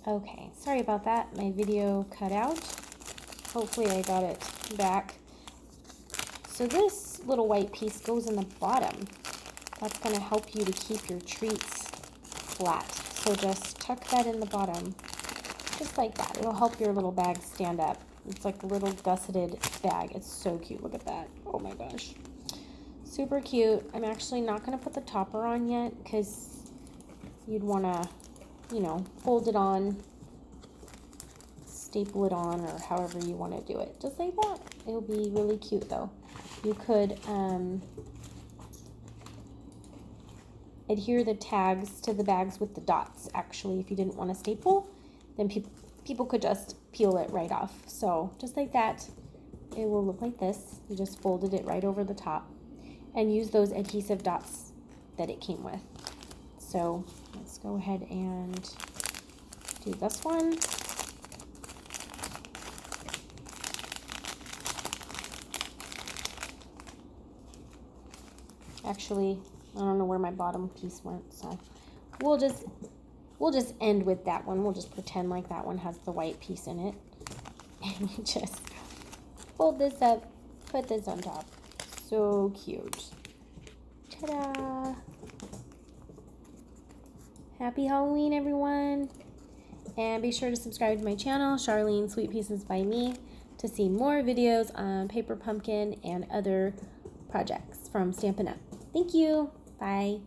Okay, sorry about that. My video cut out. Hopefully I got it back. So this little white piece goes in the bottom. That's going to help you to keep your treats flat. So just tuck that in the bottom, just like that. It'll help your little bag stand up. It's like a little gusseted bag. It's so cute. Look at that. Oh my gosh. Super cute. I'm actually not going to put the topper on yet because you'd want to, you know, fold it on, staple it on, or however you want to do it. Just like that. It'll be really cute though. You could adhere the tags to the bags with the dots. Actually, if you didn't want to staple, then people could just peel it right off. So just like that, it will look like this. You just folded it right over the top and use those adhesive dots that it came with. So let's go ahead and do this one. Actually, I don't know where my bottom piece went, so we'll just end with that one. We'll just pretend like that one has the white piece in it. And you just fold this up, put this on top. So cute. Ta-da! Happy Halloween, everyone. And be sure to subscribe to my channel, Charlene Sweet Pieces by Me, to see more videos on paper pumpkin and other projects from Stampin' Up! Thank you. Bye.